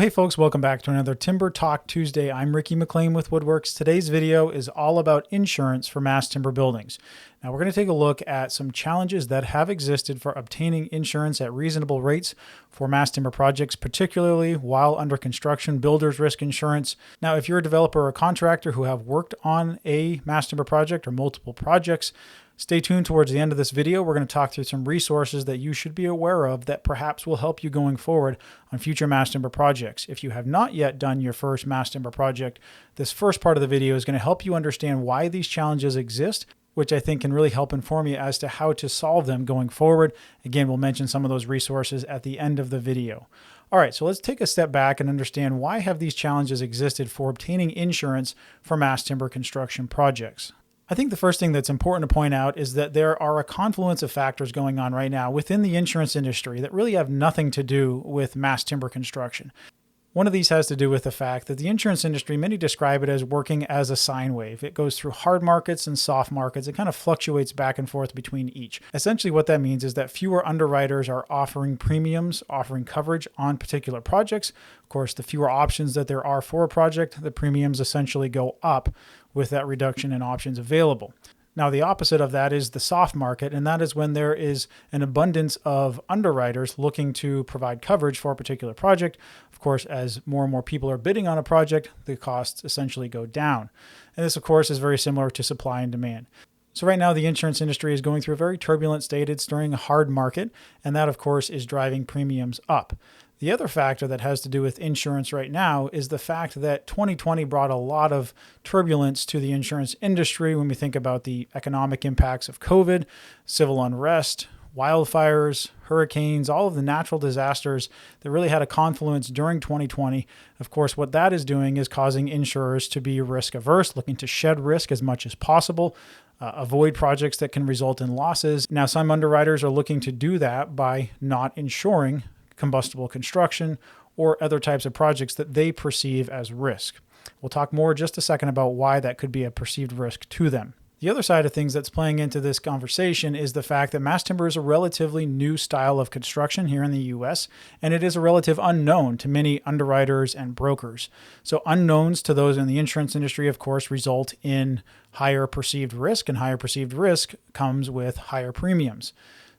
Well, hey folks, welcome back to another Timber Talk Tuesday. I'm Ricky McLean with WoodWorks. Today's video is all about insurance for mass timber buildings. Now we're going to take a look at some challenges that have existed for obtaining insurance at reasonable rates for mass timber projects, particularly while under construction, builder's risk insurance. Now, if you're a developer or a contractor who have worked on a mass timber project or multiple projects, stay tuned towards the end of this video. We're going to talk through some resources that you should be aware of that perhaps will help you going forward on future mass timber projects. If you have not yet done your first mass timber project, this first part of the video is going to help you understand why these challenges exist, which I think can really help inform you as to how to solve them going forward. Again, we'll mention some of those resources at the end of the video. All right, so let's take a step back and understand why have these challenges existed for obtaining insurance for mass timber construction projects. I think the first thing that's important to point out is that there are a confluence of factors going on right now within the insurance industry that really have nothing to do with mass timber construction. One of these has to do with the fact that the insurance industry, many describe it as working as a sine wave. It goes through hard markets and soft markets. It kind of fluctuates back and forth between each. Essentially what that means is that fewer underwriters are offering premiums, offering coverage on particular projects. Of course, the fewer options that there are for a project, the premiums essentially go up with that reduction in options available. Now, the opposite of that is the soft market, and that is when there is an abundance of underwriters looking to provide coverage for a particular project. Of course, as more and more people are bidding on a project, the costs essentially go down. And this, of course, is very similar to supply and demand. So right now, the insurance industry is going through a very turbulent state. It's during a hard market, and that, of course, is driving premiums up. The other factor that has to do with insurance right now is the fact that 2020 brought a lot of turbulence to the insurance industry when we think about the economic impacts of COVID, civil unrest, wildfires, hurricanes, all of the natural disasters that really had a confluence during 2020. Of course, what that is doing is causing insurers to be risk averse, looking to shed risk as much as possible, avoid projects that can result in losses. Now, some underwriters are looking to do that by not insuring combustible construction or other types of projects that they perceive as risk. We'll talk more in just a second about why that could be a perceived risk to them. The other side of things that's playing into this conversation is the fact that mass timber is a relatively new style of construction here in the US, and it is a relative unknown to many underwriters and brokers. So unknowns to those in the insurance industry, of course, result in higher perceived risk, and higher perceived risk comes with higher premiums.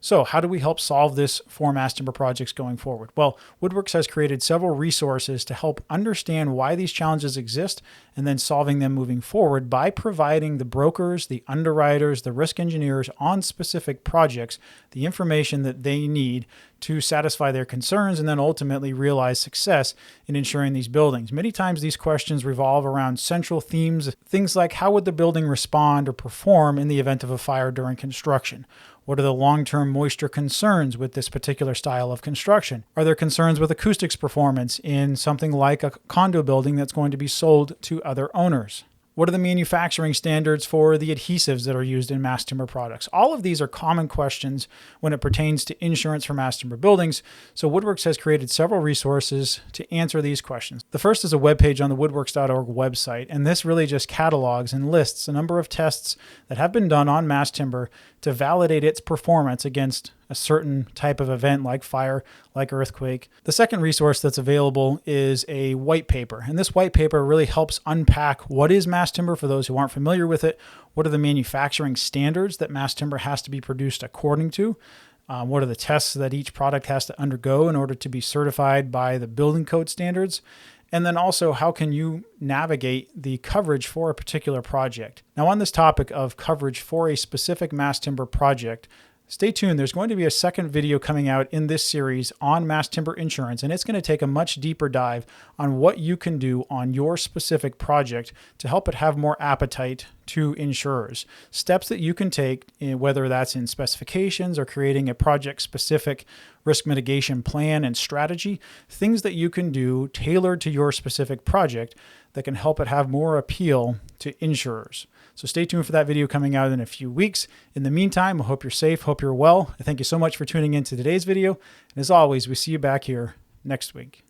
So how do we help solve this for mass timber projects going forward? Well, WoodWorks has created several resources to help understand why these challenges exist and then solving them moving forward by providing the brokers, the underwriters, the risk engineers on specific projects the information that they need to satisfy their concerns and then ultimately realize success in insuring these buildings. Many times these questions revolve around central themes, things like how would the building respond or perform in the event of a fire during construction? What are the long-term moisture concerns with this particular style of construction? Are there concerns with acoustics performance in something like a condo building that's going to be sold to other owners? What are the manufacturing standards for the adhesives that are used in mass timber products? All of these are common questions when it pertains to insurance for mass timber buildings. So WoodWorks has created several resources to answer these questions. The first is a webpage on the woodworks.org website, and this really just catalogs and lists a number of tests that have been done on mass timber to validate its performance against a certain type of event like fire, like earthquake. The second resource that's available is a white paper. And this white paper really helps unpack what is mass timber for those who aren't familiar with it. What are the manufacturing standards that mass timber has to be produced according to? What are the tests that each product has to undergo in order to be certified by the building code standards? And then also, how can you navigate the coverage for a particular project? Now, on this topic of coverage for a specific mass timber project, stay tuned. There's going to be a second video coming out in this series on mass timber insurance, and it's going to take a much deeper dive on what you can do on your specific project to help it have more appetite to insurers. Steps that you can take, whether that's in specifications or creating a project-specific risk mitigation plan and strategy, things that you can do tailored to your specific project that can help it have more appeal to insurers. So stay tuned for that video coming out in a few weeks. In the meantime, I hope you're safe, hope you're well. I thank you so much for tuning in to today's video. And as always, we see you back here next week.